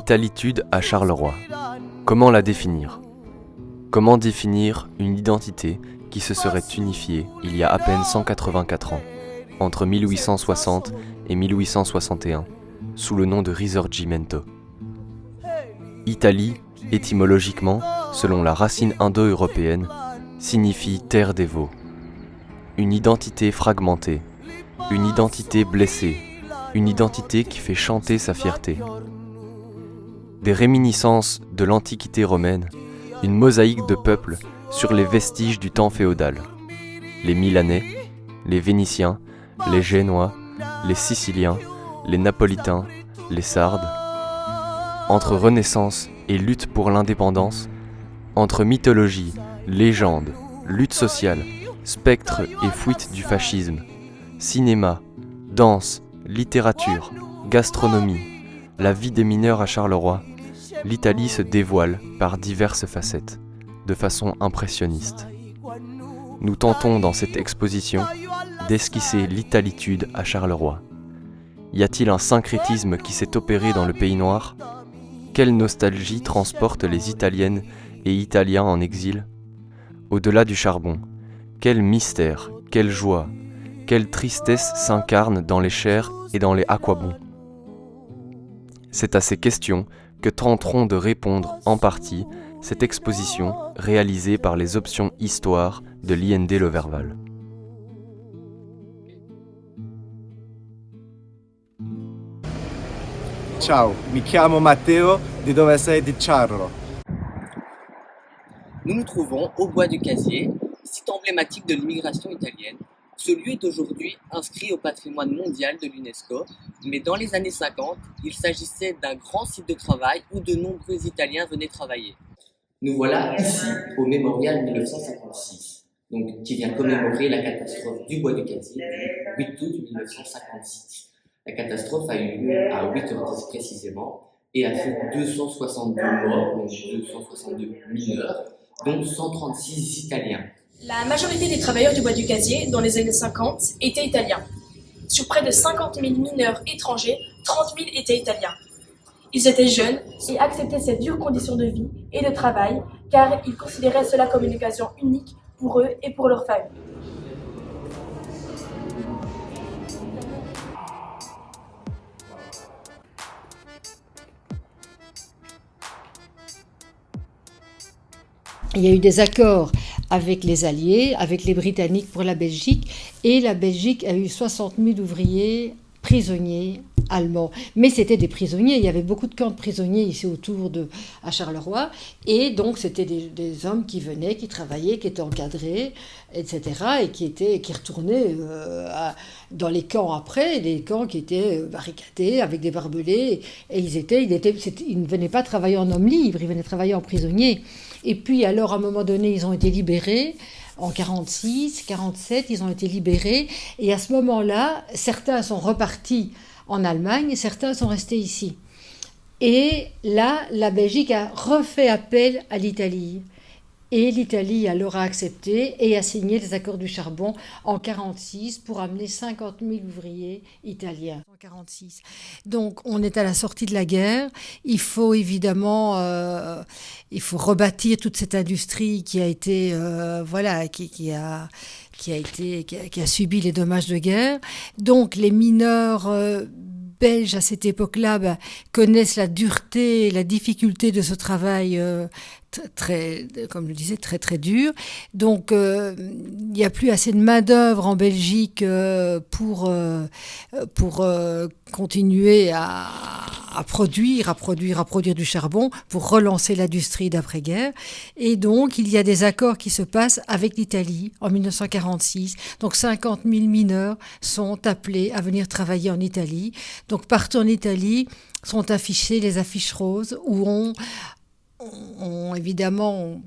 L'italitude à Charleroi. Comment la définir ? Comment définir une identité qui se serait unifiée il y a à peine 184 ans, entre 1860 et 1861, sous le nom de Risorgimento ? Italie, étymologiquement, selon la racine indo-européenne, signifie terre des veaux. Une identité fragmentée, une identité blessée, une identité qui fait chanter sa fierté. Des réminiscences de l'Antiquité romaine, une mosaïque de peuples sur les vestiges du temps féodal. Les Milanais, les Vénitiens, les Génois, les Siciliens, les Napolitains, les Sardes. Entre renaissance et lutte pour l'indépendance, entre mythologie, légende, lutte sociale, spectre et fuite du fascisme, cinéma, danse, littérature, gastronomie, la vie des mineurs à Charleroi, l'Italie se dévoile par diverses facettes, de façon impressionniste. Nous tentons dans cette exposition d'esquisser l'italitude à Charleroi. Y a-t-il un syncrétisme qui s'est opéré dans le pays noir ? Quelle nostalgie transporte les Italiennes et Italiens en exil ? Au-delà du charbon, quel mystère, quelle joie, quelle tristesse s'incarne dans les chairs et dans les aquabons ? C'est à ces questions que tenteront de répondre en partie cette exposition réalisée par les options Histoire de l'IND Le Verval. Ciao, mi chiamo Matteo, di dove sei di Charro. Nous nous trouvons au Bois du Casier, site emblématique de l'immigration italienne. Ce lieu est aujourd'hui inscrit au patrimoine mondial de l'UNESCO, mais dans les années 50, il s'agissait d'un grand site de travail où de nombreux Italiens venaient travailler. Nous voilà ici, au mémorial 1956, donc, qui vient commémorer la catastrophe du Bois du Casier du 8 août 1956. La catastrophe a eu lieu à 8h10 précisément et a fait 262 morts, donc 262 mineurs, dont 136 Italiens. La majorité des travailleurs du Bois du Casier, dans les années 50, étaient italiens. Sur près de 50 000 mineurs étrangers, 30 000 étaient italiens. Ils étaient jeunes et acceptaient ces dures conditions de vie et de travail, car ils considéraient cela comme une occasion unique pour eux et pour leur famille. Il y a eu des accords avec les Alliés, avec les Britanniques pour la Belgique, et la Belgique a eu 60 000 ouvriers prisonniers allemands. Mais c'était des prisonniers, il y avait beaucoup de camps de prisonniers ici autour à Charleroi, et donc c'était des hommes qui venaient, qui travaillaient, qui étaient encadrés, etc., et qui retournaient dans les camps après, des camps qui étaient barricadés avec des barbelés, et ils ne venaient pas travailler en hommes libres, ils venaient travailler en prisonniers. Et puis alors à un moment donné, ils ont été libérés. En 46, 47, ils ont été libérés. Et à ce moment-là, certains sont repartis en Allemagne et certains sont restés ici. Et là, la Belgique a refait appel à l'Italie. Et l'Italie alors a accepté et a signé les accords du charbon en 1946 pour amener 50 000 ouvriers italiens. En 1946. Donc on est à la sortie de la guerre. Il faut évidemment rebâtir toute cette industrie qui a été qui a subi les dommages de guerre. Donc les mineurs belges à cette époque-là connaissent la dureté et la difficulté de ce travail très, comme je le disais, très très dur. Donc il n'y a plus assez de main-d'œuvre en Belgique pour continuer à produire du charbon, pour relancer l'industrie d'après-guerre. Et donc il y a des accords qui se passent avec l'Italie en 1946. Donc 50 000 mineurs sont appelés à venir travailler en Italie. Donc partout en Italie sont affichées les affiches roses où on évidemment,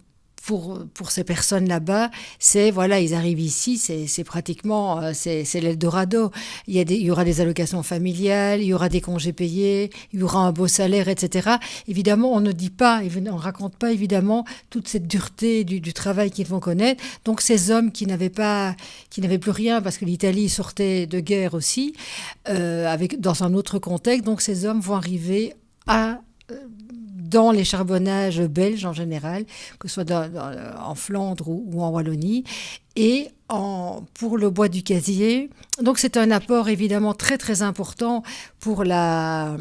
pour ces personnes là-bas, ils arrivent ici, c'est pratiquement, c'est l'Eldorado. Il y aura des allocations familiales, il y aura des congés payés, il y aura un beau salaire, etc. Évidemment, on ne raconte pas évidemment toute cette dureté du travail qu'ils vont connaître. Donc ces hommes qui n'avaient plus rien, parce que l'Italie sortait de guerre aussi, dans un autre contexte, donc ces hommes vont arriver à dans les charbonnages belges en général, que ce soit en Flandre ou en Wallonie, et pour le bois du casier. Donc c'est un apport évidemment très très important pour la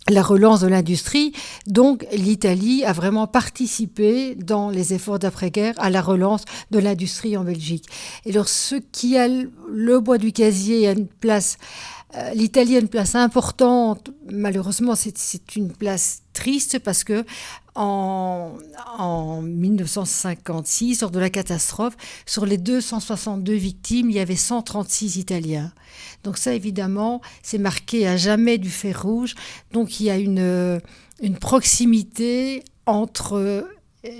relance de l'industrie. Donc l'Italie a vraiment participé dans les efforts d'après-guerre à la relance de l'industrie en Belgique. Et alors ce qui a le bois du casier a une place, l'Italie a une place importante. Malheureusement, c'est une place triste parce que en 1956, lors de la catastrophe, sur les 262 victimes, il y avait 136 Italiens. Donc ça, évidemment, c'est marqué à jamais du fer rouge. Donc il y a une proximité entre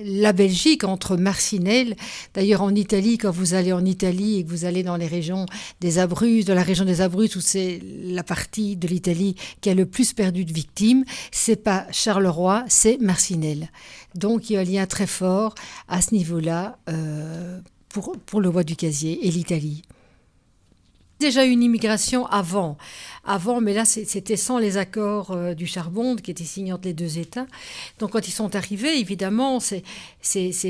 la Belgique, entre Marcinelle. D'ailleurs, en Italie, quand vous allez en Italie et que vous allez dans les régions des Abruzzes, de la région des Abruzzes, où c'est la partie de l'Italie qui a le plus perdu de victimes, c'est pas Charleroi, c'est Marcinelle. Donc il y a un lien très fort à ce niveau-là pour le bois du casier et l'Italie. Déjà une immigration avant, mais là c'était sans les accords du charbon qui étaient signés entre les deux États. Donc quand ils sont arrivés, évidemment, ces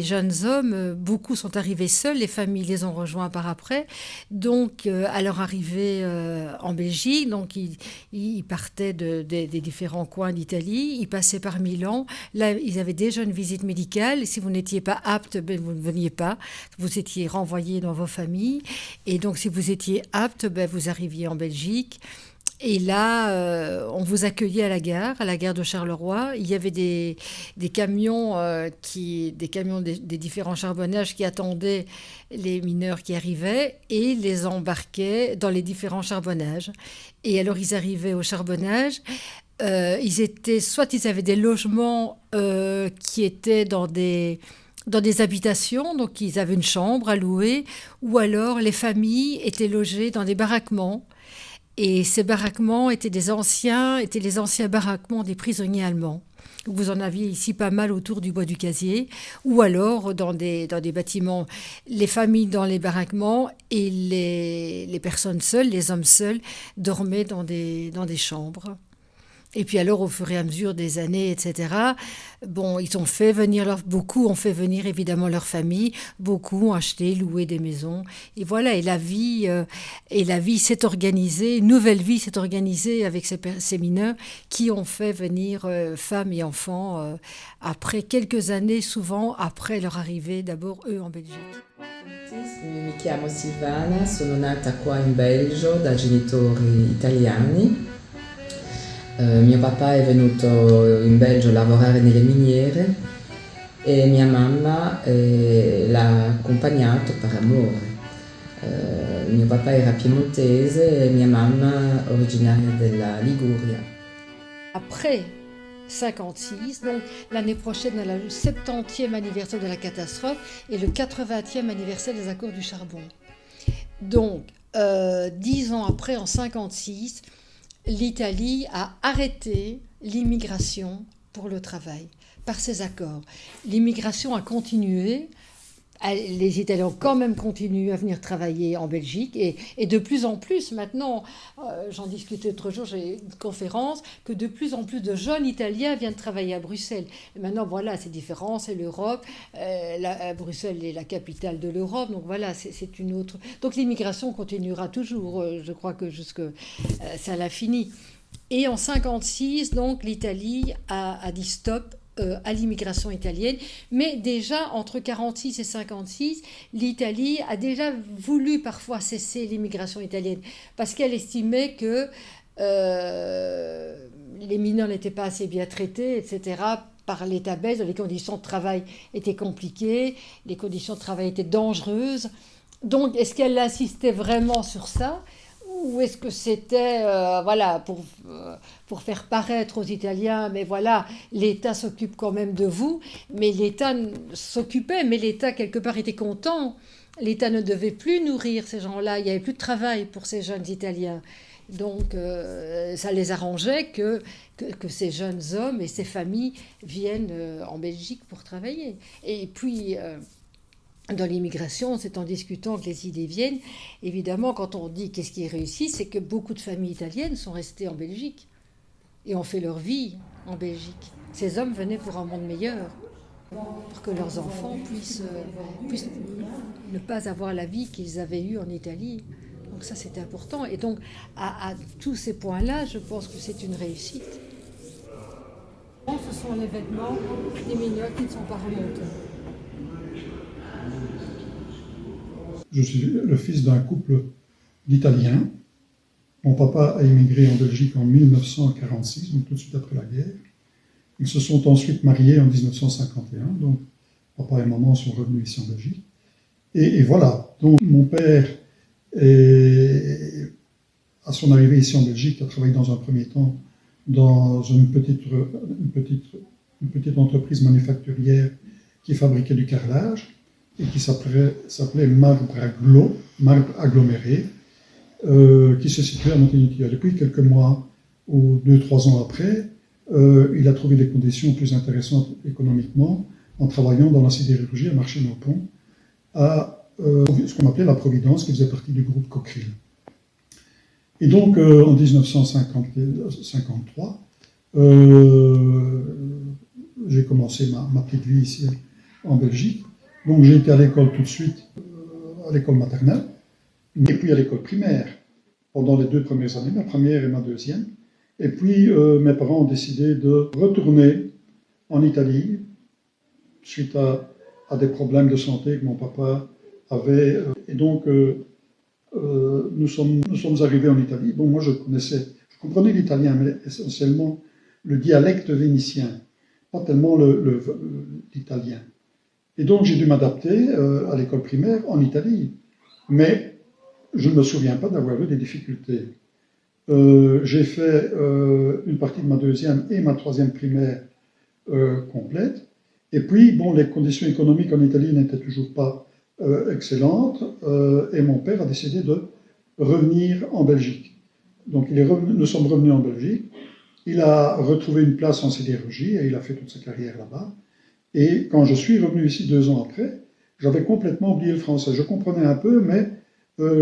jeunes hommes, beaucoup sont arrivés seuls, les familles les ont rejoints par après. Donc à leur arrivée en Belgique, donc ils partaient des différents coins d'Italie, ils passaient par Milan. Là, ils avaient déjà une visite médicale. Si vous n'étiez pas apte, ben, vous ne veniez pas. Vous étiez renvoyés dans vos familles. Et donc si vous étiez apte, ben, vous arriviez en Belgique. Et là, on vous accueillait à la gare de Charleroi. Il y avait des camions, des différents charbonnages qui attendaient les mineurs qui arrivaient et les embarquaient dans les différents charbonnages. Et alors, ils arrivaient au charbonnage. Soit ils avaient des logements qui étaient dans des habitations, donc ils avaient une chambre à louer, ou alors les familles étaient logées dans des baraquements. Et ces baraquements étaient les anciens baraquements des prisonniers allemands. Vous en aviez ici pas mal autour du bois du casier, ou alors dans des bâtiments, les familles dans les baraquements et les personnes seules, les hommes seuls, dormaient dans des chambres. Et puis alors, au fur et à mesure des années, etc., bon, beaucoup ont fait venir évidemment leur famille, beaucoup ont acheté, loué des maisons. Et voilà, et la vie s'est organisée, une nouvelle vie s'est organisée avec ces mineurs qui ont fait venir femmes et enfants après quelques années, souvent après leur arrivée, d'abord eux en Belgique. Mi chiamo Silvana, sono nata qua in Belgio da genitori italiani. Mio papà è venuto in Belgio a lavorare nelle miniere e mia mamma l'ha accompagnato per amore. Mio papà era piemontese e mia mamma originaria della Liguria. Après 56, donc l'année prochaine, on a le 70e anniversaire de la catastrophe et le 80e anniversaire des accords du charbon. Donc, 10 ans après, en 56, l'Italie a arrêté l'immigration pour le travail par ces accords. L'immigration a continué. Les Italiens ont quand même continué à venir travailler en Belgique et de plus en plus maintenant, j'en discutais l'autre jour, j'ai une conférence, que de plus en plus de jeunes Italiens viennent travailler à Bruxelles. Et maintenant voilà, c'est différent, c'est l'Europe, Bruxelles est la capitale de l'Europe, donc voilà, c'est une autre... Donc l'immigration continuera toujours, je crois que c'est à l'infini. Et en 1956, donc l'Italie a dit stop à l'immigration italienne, mais déjà entre 46 et 56, l'Italie a déjà voulu parfois cesser l'immigration italienne parce qu'elle estimait que les mineurs n'étaient pas assez bien traités, etc., par l'État belge, les conditions de travail étaient compliquées, les conditions de travail étaient dangereuses. Donc, est-ce qu'elle insistait vraiment sur ça ? Ou est-ce que c'était pour faire paraître aux Italiens, mais voilà, l'État s'occupe quand même de vous, mais l'État s'occupait, mais l'État quelque part était content. L'État ne devait plus nourrir ces gens-là, il n'y avait plus de travail pour ces jeunes Italiens. Donc ça les arrangeait que ces jeunes hommes et ces familles viennent en Belgique pour travailler. Et puis... dans l'immigration, c'est en discutant que les idées viennent. Évidemment, quand on dit qu'est-ce qui est réussi, c'est que beaucoup de familles italiennes sont restées en Belgique et ont fait leur vie en Belgique. Ces hommes venaient pour un monde meilleur, pour que leurs enfants puissent ne pas avoir la vie qu'ils avaient eue en Italie. Donc ça, c'était important. Et donc, à tous ces points-là, je pense que c'est une réussite. Ce sont les vêtements des mignottes qui ne sont pas remontés. Je suis le fils d'un couple d'Italiens. Mon papa a immigré en Belgique en 1946, donc tout de suite après la guerre. Ils se sont ensuite mariés en 1951, donc papa et maman sont revenus ici en Belgique. Et voilà, donc mon père, à son arrivée ici en Belgique, a travaillé dans un premier temps dans une petite entreprise manufacturière qui fabriquait du carrelage et qui s'appelait Marbre Aggloméré, qui se situait à Montigny. Depuis quelques mois ou 2-3 ans après, il a trouvé des conditions plus intéressantes économiquement en travaillant dans la sidérurgie à Marchais-Naupont, à ce qu'on appelait la Providence, qui faisait partie du groupe Cockerill. Et donc, en 1953, j'ai commencé ma petite vie ici en Belgique. Donc, j'ai été à l'école tout de suite, à l'école maternelle, et puis à l'école primaire, pendant les 2 premières années, ma première et ma deuxième. Et puis, mes parents ont décidé de retourner en Italie, suite à des problèmes de santé que mon papa avait. Et donc, nous sommes arrivés en Italie. Bon, moi, je comprenais l'italien, mais essentiellement le dialecte vénitien, pas tellement l'italien. Et donc, j'ai dû m'adapter à l'école primaire en Italie. Mais je ne me souviens pas d'avoir eu des difficultés. J'ai fait une partie de ma deuxième et ma troisième primaire complète. Et puis, bon, les conditions économiques en Italie n'étaient toujours pas excellentes. Et mon père a décidé de revenir en Belgique. Donc, nous sommes revenus en Belgique. Il a retrouvé une place en sidérurgie et il a fait toute sa carrière là-bas. Et quand je suis revenu ici 2 ans après, j'avais complètement oublié le français. Je comprenais un peu, mais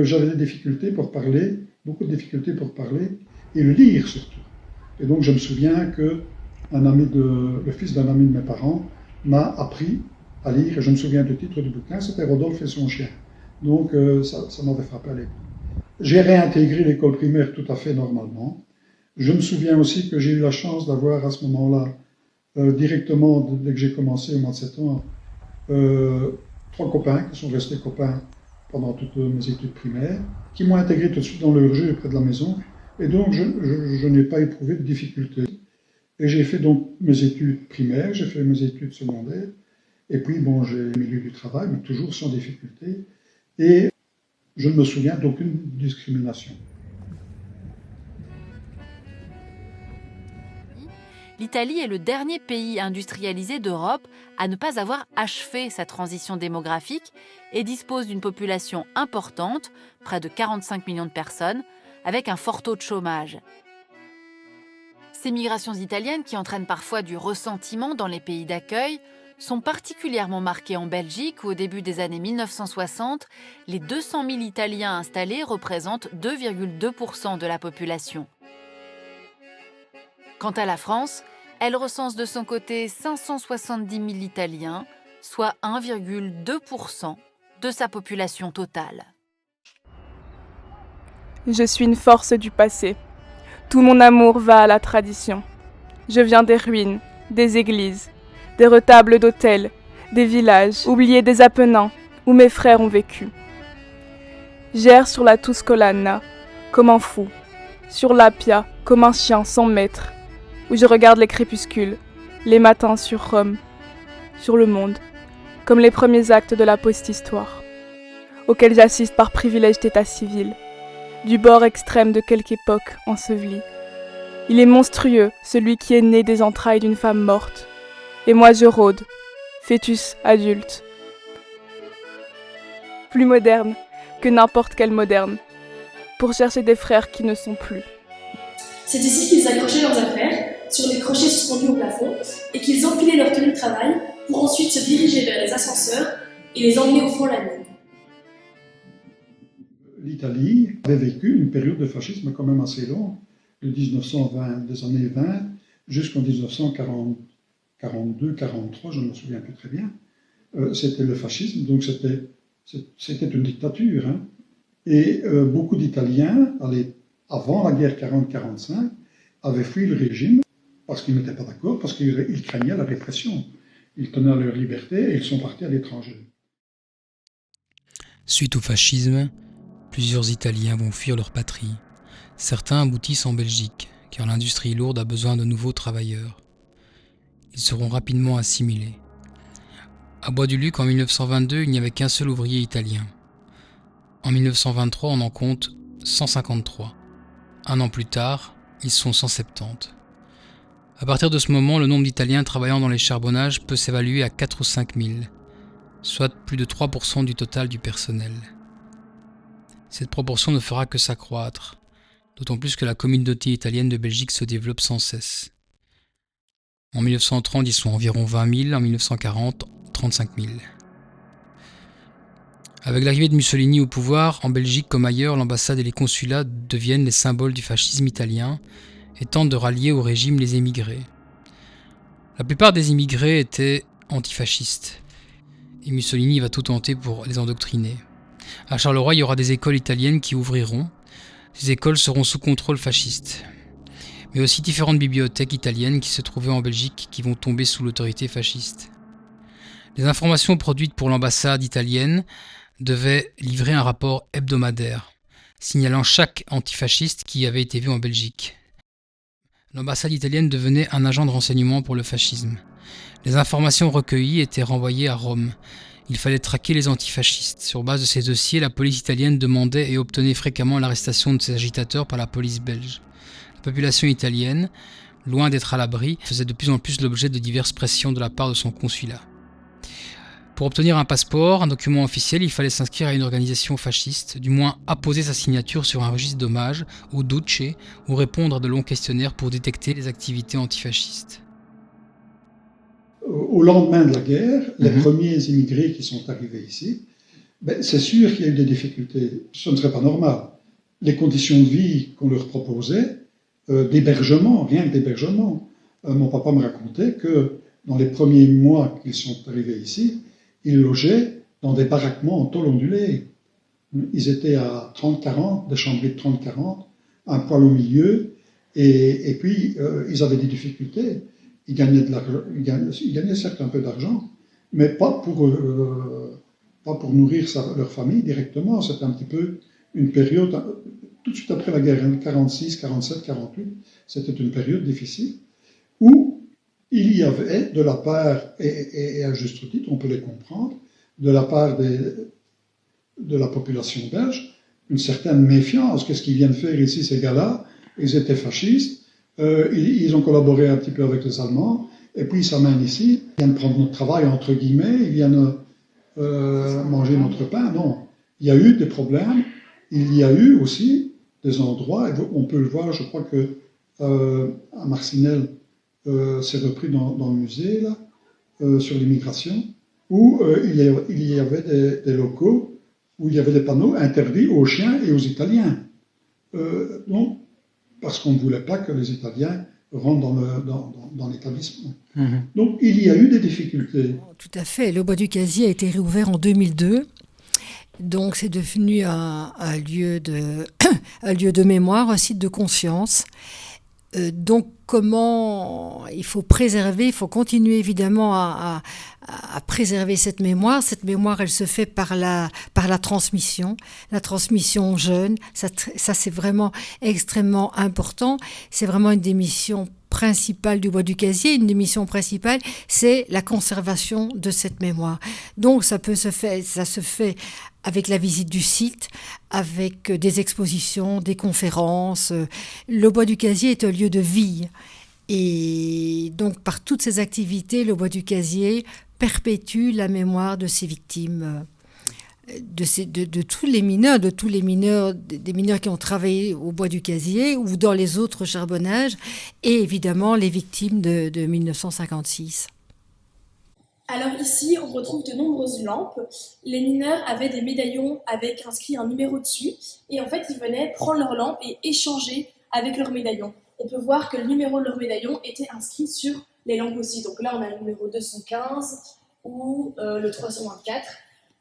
j'avais des difficultés pour parler, beaucoup de difficultés pour parler et le lire surtout. Et donc je me souviens que le fils d'un ami de mes parents m'a appris à lire, et je me souviens du titre du bouquin, c'était Rodolphe et son chien. Donc ça m'avait frappé à l'époque. J'ai réintégré l'école primaire tout à fait normalement. Je me souviens aussi que j'ai eu la chance d'avoir à ce moment-là, directement, dès que j'ai commencé au mois de 7 ans, 3 copains qui sont restés copains pendant toutes mes études primaires, qui m'ont intégré tout de suite dans leur jeu près de la maison, et donc je n'ai pas éprouvé de difficultés. Et j'ai fait donc mes études primaires, j'ai fait mes études secondaires, et puis bon, j'ai le milieu du travail, mais toujours sans difficulté, et je ne me souviens d'aucune discrimination. L'Italie est le dernier pays industrialisé d'Europe à ne pas avoir achevé sa transition démographique et dispose d'une population importante, près de 45 millions de personnes, avec un fort taux de chômage. Ces migrations italiennes, qui entraînent parfois du ressentiment dans les pays d'accueil, sont particulièrement marquées en Belgique où, au début des années 1960, les 200 000 Italiens installés représentent 2,2% de la population. Quant à la France, elle recense de son côté 570 000 Italiens, soit 1,2% de sa population totale. Je suis une force du passé. Tout mon amour va à la tradition. Je viens des ruines, des églises, des retables d'hôtels, des villages, oubliés des Apennins, où mes frères ont vécu. J'erre sur la Tuscolana, comme un fou, sur l'Appia, comme un chien sans maître, où je regarde les crépuscules, les matins sur Rome, sur le monde, comme les premiers actes de la post-histoire, auxquels j'assiste par privilège d'état civil, du bord extrême de quelque époque ensevelie. Il est monstrueux, celui qui est né des entrailles d'une femme morte, et moi je rôde, fœtus adulte. Plus moderne que n'importe quel moderne, pour chercher des frères qui ne sont plus. C'est ici qu'ils accrochaient leurs affaires, sur les crochets suspendus au plafond, et qu'ils enfilaient leur tenue de travail pour ensuite se diriger vers les ascenseurs et les emmener au fond de la mine. L'Italie avait vécu une période de fascisme quand même assez longue, de 1920, des années 20 jusqu'en 1945, 42, 43, je ne me souviens plus très bien, c'était le fascisme, donc c'était une dictature. Hein. Et beaucoup d'Italiens, avant la guerre 40-45, avaient fui le régime parce qu'ils n'étaient pas d'accord, parce qu'ils craignaient la répression. Ils tenaient à leur liberté et ils sont partis à l'étranger. Suite au fascisme, plusieurs Italiens vont fuir leur patrie. Certains aboutissent en Belgique, car l'industrie lourde a besoin de nouveaux travailleurs. Ils seront rapidement assimilés. À Bois-du-Luc, en 1922, il n'y avait qu'un seul ouvrier italien. En 1923, on en compte 153. Un an plus tard, ils sont 170. À partir de ce moment, le nombre d'Italiens travaillant dans les charbonnages peut s'évaluer à 4 ou 5 000, soit plus de 3% du total du personnel. Cette proportion ne fera que s'accroître, d'autant plus que la communauté italienne de Belgique se développe sans cesse. En 1930, ils sont environ 20 000, en 1940, 35 000. Avec l'arrivée de Mussolini au pouvoir, en Belgique comme ailleurs, l'ambassade et les consulats deviennent les symboles du fascisme italien et tentent de rallier au régime les émigrés. La plupart des immigrés étaient antifascistes, et Mussolini va tout tenter pour les endoctriner. À Charleroi, il y aura des écoles italiennes qui ouvriront. Ces écoles seront sous contrôle fasciste. Mais aussi différentes bibliothèques italiennes qui se trouvaient en Belgique qui vont tomber sous l'autorité fasciste. Les informations produites pour l'ambassade italienne devaient livrer un rapport hebdomadaire, signalant chaque antifasciste qui avait été vu en Belgique. L'ambassade italienne devenait un agent de renseignement pour le fascisme. Les informations recueillies étaient renvoyées à Rome. Il fallait traquer les antifascistes. Sur base de ces dossiers, la police italienne demandait et obtenait fréquemment l'arrestation de ces agitateurs par la police belge. La population italienne, loin d'être à l'abri, faisait de plus en plus l'objet de diverses pressions de la part de son consulat. Pour obtenir un passeport, un document officiel, il fallait s'inscrire à une organisation fasciste, du moins apposer sa signature sur un registre d'hommage, ou duce, ou répondre à de longs questionnaires pour détecter les activités antifascistes. Au lendemain de la guerre, les premiers immigrés qui sont arrivés ici, c'est sûr qu'il y a eu des difficultés. Ce ne serait pas normal. Les conditions de vie qu'on leur proposait, d'hébergement, rien que d'hébergement. Mon papa me racontait que dans les premiers mois qu'ils sont arrivés ici, ils logeaient dans des baraquements en tôle ondulée. Ils étaient à 30-40, des chambrées de 30-40, un poêle au milieu, et puis ils avaient des difficultés. Ils gagnaient certes un peu d'argent, mais pas pour nourrir leur famille directement. C'était un petit peu une période, tout de suite après la guerre, 46, 47, 48, c'était une période difficile, où il y avait de la part, et à juste titre, on peut les comprendre, de la part de la population belge, une certaine méfiance. Qu'est-ce qu'ils viennent faire ici, ces gars-là? Ils étaient fascistes, ils ont collaboré un petit peu avec les Allemands, et puis ils s'amènent ici, ils viennent prendre notre travail, entre guillemets, ils viennent manger notre pain. Non, il y a eu des problèmes, il y a eu aussi des endroits, et on peut le voir, je crois que à Marcinelle, c'est repris dans le musée, là, sur l'immigration, où il y avait des locaux où il y avait des panneaux interdits aux chiens et aux Italiens. Donc, parce qu'on ne voulait pas que les Italiens rentrent dans l'établissement. Donc, il y a eu des difficultés. Tout à fait. Le Bois du Casier a été réouvert en 2002. Donc, c'est devenu un lieu de mémoire, un site de conscience. Donc, comment il faut préserver, il faut continuer évidemment à préserver cette mémoire. Cette mémoire, elle se fait par la transmission jeune. Ça c'est vraiment extrêmement important. C'est vraiment une des missions principales du Bois du Casier. Une des missions principales, c'est la conservation de cette mémoire. Donc, ça se fait avec la visite du site, avec des expositions, des conférences. Le Bois du Casier est un lieu de vie. Et donc, par toutes ces activités, le Bois du Casier perpétue la mémoire de ces victimes, de tous les mineurs, des mineurs qui ont travaillé au Bois du Casier ou dans les autres charbonnages, et évidemment les victimes de 1956. Alors ici, on retrouve de nombreuses lampes. Les mineurs avaient des médaillons avec inscrit un numéro dessus. Et en fait, ils venaient prendre leur lampe et échanger avec leur médaillon. On peut voir que le numéro de leur médaillon était inscrit sur les langues aussi. Donc là, on a le numéro 215 ou le 324.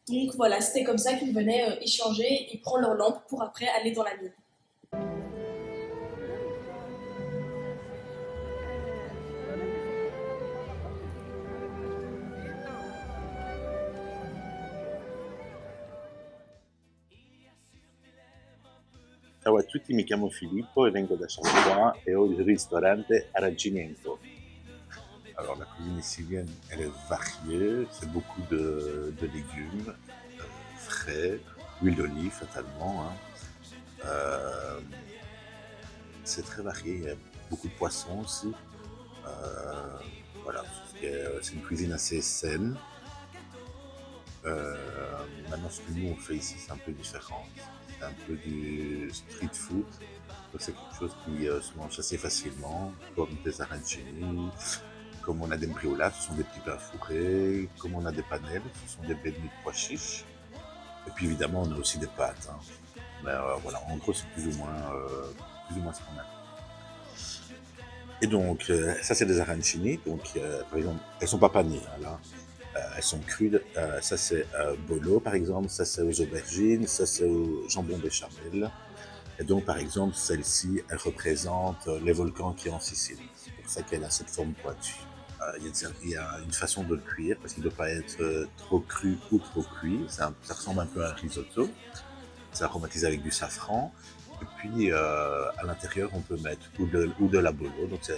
Donc voilà, c'était comme ça qu'ils venaient échanger et prendre leur langue pour après aller dans la mine. Ciao a tutti, mi chiamo Filippo e vengo da Charleroi et ho il ristorante Arancinienko. Alors la cuisine sicilienne, elle est variée, c'est beaucoup de légumes frais, huile d'olive fatalement. Hein. C'est très varié, il y a beaucoup de poissons aussi. Voilà, c'est une cuisine assez saine. Maintenant, ce que nous on fait ici, c'est un peu différent. C'est un peu du street food. Donc, c'est quelque chose qui se mange assez facilement, comme des arancini, comme on a des mbriolas, ce sont des petits pains fourrés, comme on a des panelles, ce sont des beignets de pois chiches. Et puis évidemment, on a aussi des pâtes. Hein. Mais voilà, en gros, c'est plus ou moins ce qu'on a. Et donc, ça, c'est des arancini. Donc, par exemple, elles sont pas panées, hein, là. Elles sont crues. Ça, c'est bolo, par exemple. Ça, c'est aux aubergines. Ça, c'est au jambon béchamel. Et donc, par exemple, celle-ci, elle représente les volcans qui y a en Sicile. C'est pour ça qu'elle a cette forme pointue. Il y a une façon de le cuire, parce qu'il ne doit pas être trop cru ou trop cuit. Ça ressemble un peu à un risotto. C'est aromatisé avec du safran. Et puis, à l'intérieur, on peut mettre ou de la bolo. Donc,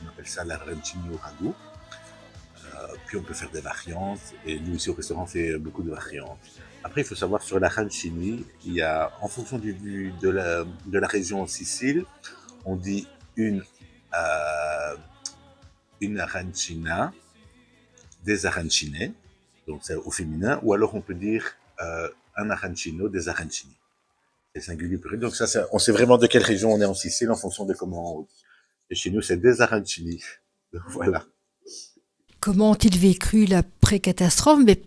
on appelle ça l'arancini au ragoût. Puis on peut faire des variantes, et nous ici au restaurant on fait beaucoup de variantes. Après il faut savoir sur l'arancini, il y a, en fonction de la région en Sicile, on dit une arancina, des arancines, donc c'est au féminin, ou alors on peut dire un arancino, des arancini. C'est singulier pluriel, donc ça on sait vraiment de quelle région on est en Sicile en fonction de comment on dit. Et chez nous c'est des arancini, donc voilà. Comment ont-ils vécu l'après-catastrophe? Mais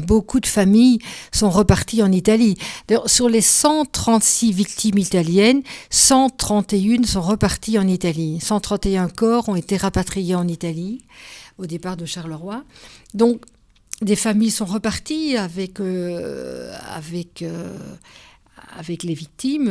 beaucoup de familles sont reparties en Italie. D'ailleurs, sur les 136 victimes italiennes, 131 sont reparties en Italie. 131 corps ont été rapatriés en Italie au départ de Charleroi. Donc, des familles sont reparties avec les victimes.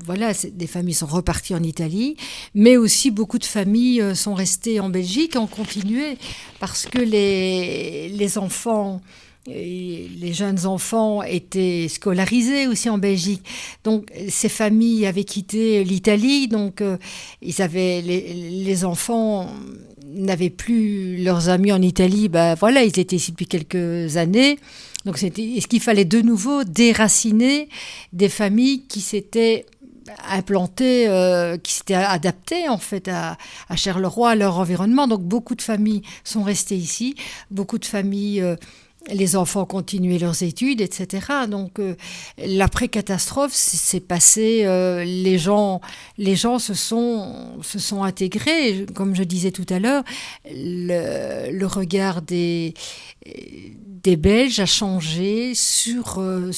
Voilà, des familles sont reparties en Italie, mais aussi beaucoup de familles sont restées en Belgique, ont continué, parce que les enfants, les jeunes enfants étaient scolarisés aussi en Belgique. Donc ces familles avaient quitté l'Italie, donc les enfants n'avaient plus leurs amis en Italie. Voilà, ils étaient ici depuis quelques années. Donc est-ce qu'il fallait de nouveau déraciner des familles qui s'étaient implantées, qui s'étaient adaptées en fait à Charleroi, à leur environnement. Donc beaucoup de familles sont restées ici, beaucoup de familles, les enfants continuaient leurs études, etc. Donc l'après-catastrophe s'est passé, les gens se sont intégrés. Comme je disais tout à l'heure, le regard des Belges a changé sur le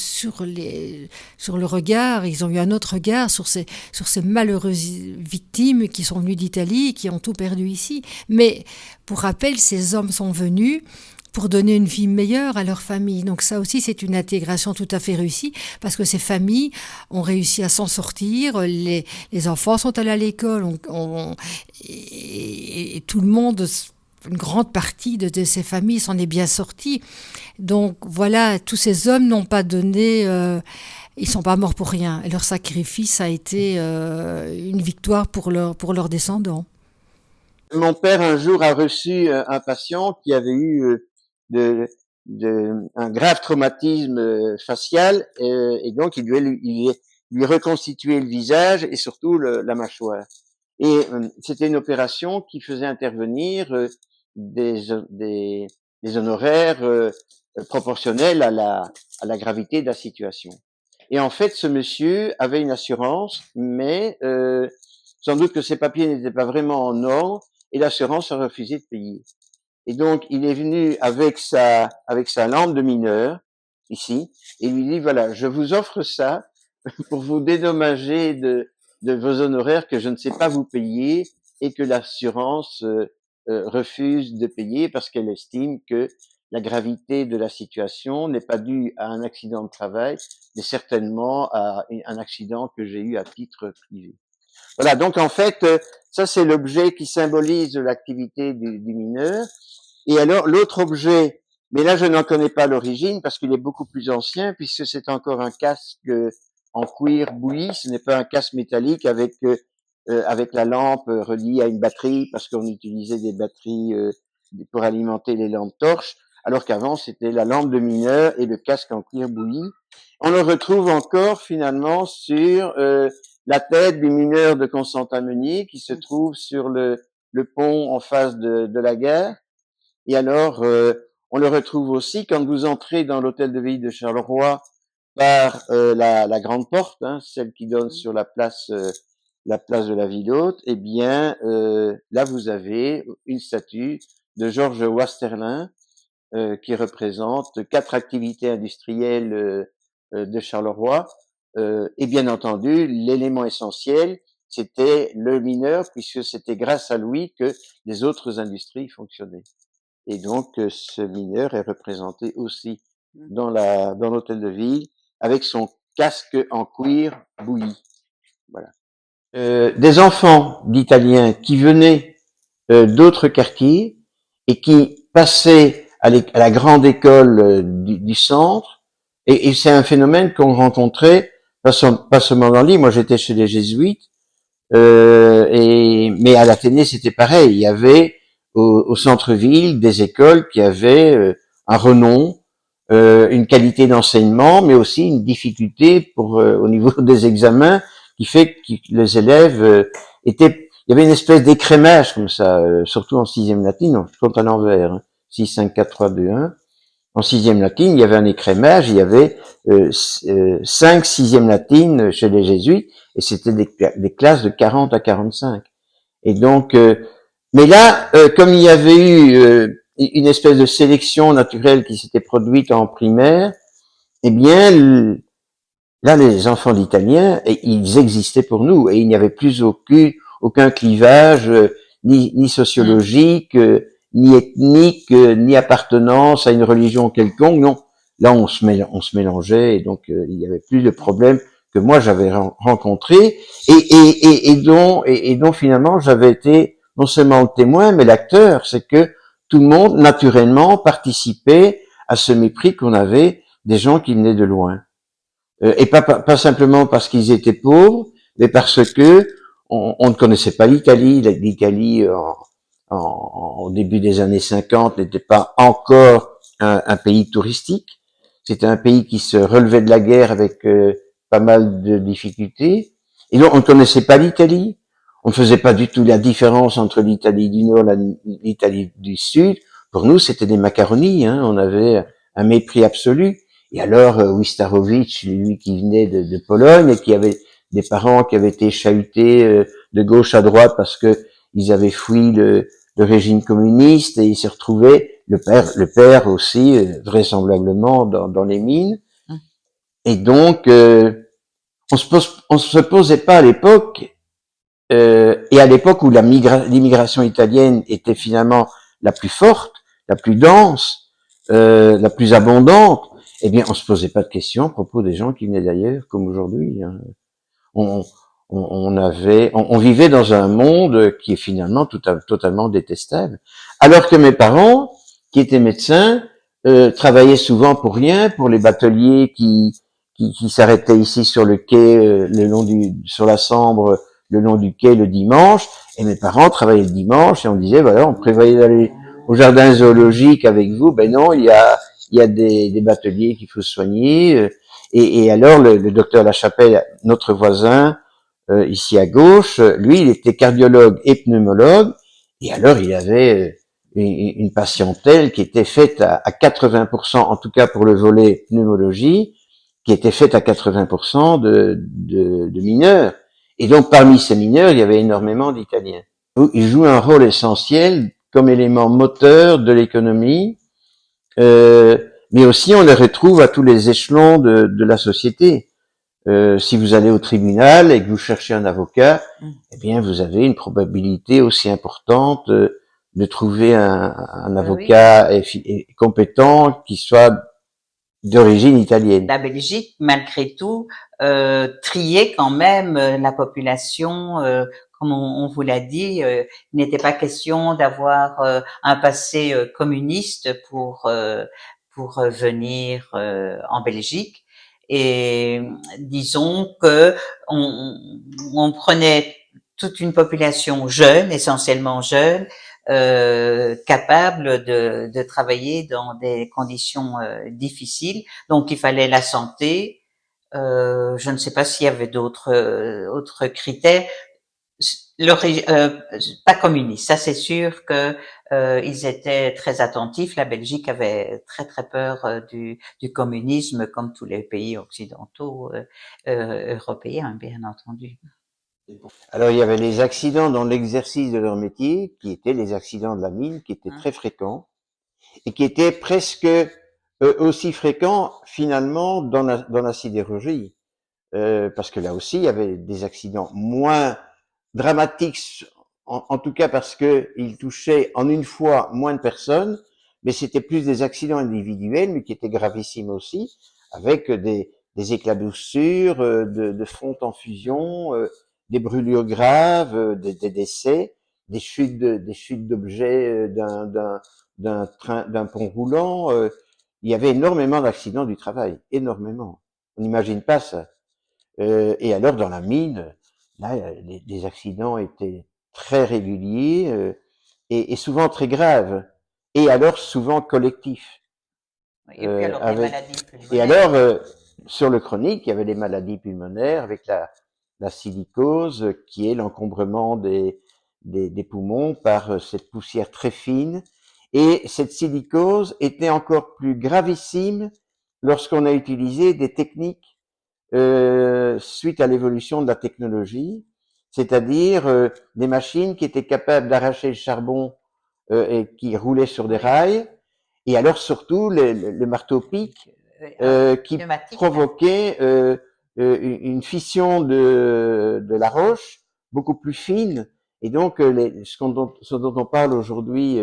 regard. Ils ont eu un autre regard sur ces malheureuses victimes qui sont venues d'Italie et qui ont tout perdu ici. Mais pour rappel, ces hommes sont venus pour donner une vie meilleure à leur famille. Donc ça aussi, c'est une intégration tout à fait réussie, parce que ces familles ont réussi à s'en sortir, les enfants sont allés à l'école, et tout le monde, une grande partie de ces familles s'en est bien sortie. Donc voilà, tous ces hommes n'ont pas donné... ils sont pas morts pour rien. Et leur sacrifice a été une victoire pour leurs descendants. Mon père, un jour, a reçu un patient qui avait eu un grave traumatisme facial, et donc il lui reconstituait le visage et surtout la mâchoire. Et c'était une opération qui faisait intervenir des honoraires proportionnels à la gravité de la situation. Et en fait, ce monsieur avait une assurance, mais sans doute que ses papiers n'étaient pas vraiment en ordre, et l'assurance a refusé de payer. Et donc, il est venu avec sa lampe de mineur, ici, et lui dit, voilà, je vous offre ça pour vous dédommager de vos honoraires que je ne sais pas vous payer, et que l'assurance refuse de payer parce qu'elle estime que la gravité de la situation n'est pas due à un accident de travail, mais certainement à un accident que j'ai eu à titre privé. Voilà, donc en fait, ça c'est l'objet qui symbolise l'activité du mineur. Et alors l'autre objet, mais là je n'en connais pas l'origine parce qu'il est beaucoup plus ancien puisque c'est encore un casque en cuir bouilli, ce n'est pas un casque métallique avec la lampe reliée à une batterie parce qu'on utilisait des batteries pour alimenter les lampes torches, alors qu'avant c'était la lampe de mineur et le casque en cuir bouilli. On le retrouve encore finalement sur la tête du mineur de Constantin-Meunier qui se trouve sur le pont en face de la gare. Et alors, on le retrouve aussi quand vous entrez dans l'hôtel de ville de Charleroi par la grande porte, hein, celle qui donne sur la place de la ville haute. Eh bien, là, vous avez une statue de Georges Wasterlin qui représente 4 activités industrielles de Charleroi. Et bien entendu, l'élément essentiel, c'était le mineur, puisque c'était grâce à lui que les autres industries fonctionnaient. Et donc, ce mineur est représenté aussi dans l'hôtel de ville avec son casque en cuir bouilli. Voilà. Des enfants d'Italiens qui venaient d'autres quartiers et qui passaient à la grande école du centre, et c'est un phénomène qu'on rencontrait pas seulement dans l'île. Moi, j'étais chez les Jésuites, mais à l'Athénée, c'était pareil. Il y avait au centre-ville des écoles qui avaient un renom, une qualité d'enseignement, mais aussi une difficulté au niveau des examens, qui fait que les élèves il y avait une espèce d'écrémage comme ça, surtout en 6e latine, je compte à l'envers, hein, 6, 5, 4, 3, 2, 1. En 6e latine, il y avait un écrémage, il y avait 5 6e latines chez les jésuites, et c'était des classes de 40 à 45. Et donc, mais là, comme il y avait eu une espèce de sélection naturelle qui s'était produite en primaire, eh bien, là, les enfants d'Italiens, ils existaient pour nous, et il n'y avait plus aucun clivage, ni sociologique, ni ethnique, ni appartenance à une religion quelconque, non. Là, on se mélangeait, et donc il n'y avait plus de problème que moi j'avais rencontré, et dont finalement j'avais été non seulement le témoin, mais l'acteur. C'est que tout le monde, naturellement, participait à ce mépris qu'on avait des gens qui venaient de loin. Et pas simplement parce qu'ils étaient pauvres, mais parce que on ne connaissait pas l'Italie. L'Italie, au début des années 50, n'était pas encore un pays touristique. C'était un pays qui se relevait de la guerre avec pas mal de difficultés. Et donc, on ne connaissait pas l'Italie. On ne faisait pas du tout la différence entre l'Italie du Nord et l'Italie du Sud. Pour nous, c'était des macaronis. Hein. On avait un mépris absolu. Et alors, Wistarovic, lui qui venait de Pologne et qui avait des parents qui avaient été chahutés de gauche à droite parce que ils avaient fui le régime communiste, et il se retrouvait, le père aussi, vraisemblablement dans les mines. Et donc, on se posait pas à l'époque, et à l'époque où l'immigration italienne était finalement la plus forte, la plus dense, la plus abondante, eh bien, on se posait pas de questions à propos des gens qui venaient d'ailleurs, comme aujourd'hui. Hein. On vivait dans un monde qui est finalement totalement détestable. Alors que mes parents, qui étaient médecins, travaillaient souvent pour rien, pour les bateliers qui s'arrêtaient ici sur le quai, sur la Sambre, le long du quai le dimanche. Et mes parents travaillaient le dimanche, et on disait, voilà, on prévoyait d'aller au jardin zoologique avec vous. Ben non, il y a des bateliers qu'il faut soigner. Et alors, le docteur Lachapelle, notre voisin, ici à gauche, lui, il était cardiologue et pneumologue, et alors il avait une patientèle qui était faite à 80%, en tout cas pour le volet pneumologie, qui était faite à 80% de mineurs. Et donc, parmi ces mineurs, il y avait énormément d'Italiens. Ils jouent un rôle essentiel comme élément moteur de l'économie, mais aussi on les retrouve à tous les échelons de la société. Si vous allez au tribunal et que vous cherchez un avocat, eh bien, vous avez une probabilité aussi importante de trouver un avocat et compétent qui soit d'origine italienne. La Belgique, malgré tout, triait quand même la population, comme on vous l'a dit, il n'était pas question d'avoir un passé communiste pour venir en Belgique. Et disons que on prenait toute une population jeune, essentiellement jeune, capable de travailler dans des conditions difficiles. Donc il fallait la santé. Je ne sais pas s'il y avait autres critères. Pas communiste, ça c'est sûr que ils étaient très attentifs. La Belgique avait très très peur du communisme, comme tous les pays occidentaux européens, bien entendu. Alors il y avait les accidents dans l'exercice de leur métier, qui étaient les accidents de la mine, qui étaient très fréquents, et qui étaient presque aussi fréquents finalement dans la sidérurgie, parce que là aussi il y avait des accidents moins dramatiques, en tout cas parce que ils touchaient en une fois moins de personnes, mais c'était plus des accidents individuels, mais qui étaient gravissimes aussi, avec des éclaboussures, de fontes en fusion, des brûlures graves, des décès, des chutes d'objets d'un pont roulant. Il y avait énormément d'accidents du travail, énormément. On n'imagine pas ça. Et alors dans la mine, là, les accidents étaient très réguliers et souvent très graves, et alors souvent collectifs. Et puis alors les maladies pulmonaires. Et alors sur le chronique, il y avait les maladies pulmonaires avec la silicose, qui est l'encombrement des poumons par cette poussière très fine. Et cette silicose était encore plus gravissime lorsqu'on a utilisé des techniques suite à l'évolution de la technologie, c'est-à-dire des machines qui étaient capables d'arracher le charbon et qui roulaient sur des rails, et alors surtout le marteau-pic qui provoquait une fission de la roche beaucoup plus fine, et donc ce dont on parle aujourd'hui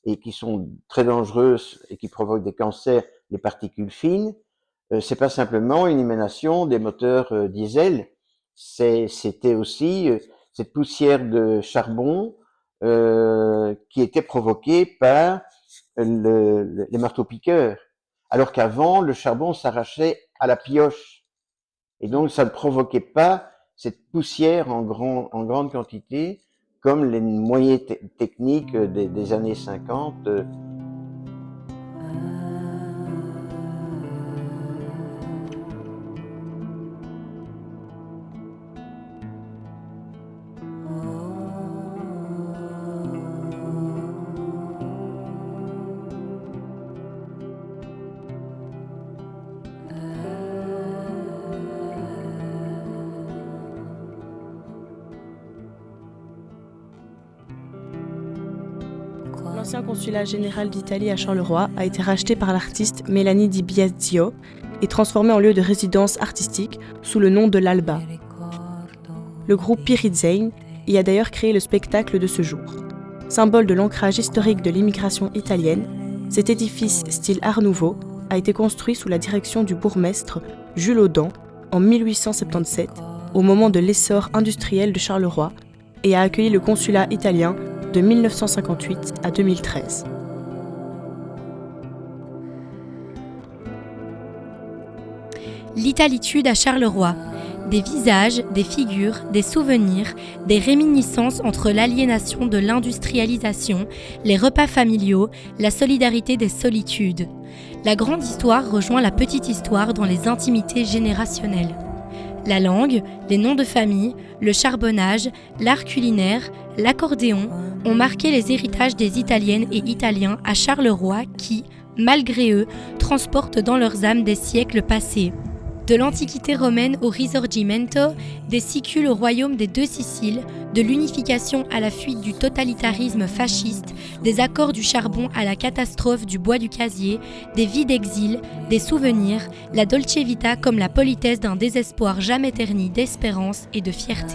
et qui sont très dangereuses et qui provoquent des cancers, les particules fines, c'est pas simplement une émanation des moteurs diesel, c'était aussi cette poussière de charbon qui était provoquée par les marteaux-piqueurs, alors qu'avant le charbon s'arrachait à la pioche. Et donc, ça ne provoquait pas cette poussière en grande quantité, comme les moyens techniques des années 50. L'ancien consulat général d'Italie à Charleroi a été racheté par l'artiste Melanie Di Biasio et transformé en lieu de résidence artistique sous le nom de l'Alba. Le groupe Pirizzain y a d'ailleurs créé le spectacle de ce jour. Symbole de l'ancrage historique de l'immigration italienne, cet édifice style Art Nouveau a été construit sous la direction du bourgmestre Jules Audin en 1877, au moment de l'essor industriel de Charleroi, et a accueilli le consulat italien de 1958 à 2013. L'italitude à Charleroi. Des visages, des figures, des souvenirs, des réminiscences entre l'aliénation de l'industrialisation, les repas familiaux, la solidarité des solitudes. La grande histoire rejoint la petite histoire dans les intimités générationnelles. La langue, les noms de famille, le charbonnage, l'art culinaire, l'accordéon ont marqué les héritages des Italiennes et Italiens à Charleroi qui, malgré eux, transportent dans leurs âmes des siècles passés. De l'Antiquité romaine au Risorgimento, des sicules au royaume des deux Siciles, de l'unification à la fuite du totalitarisme fasciste, des accords du charbon à la catastrophe du bois du casier, des vies d'exil, des souvenirs, la dolce vita comme la politesse d'un désespoir jamais terni d'espérance et de fierté.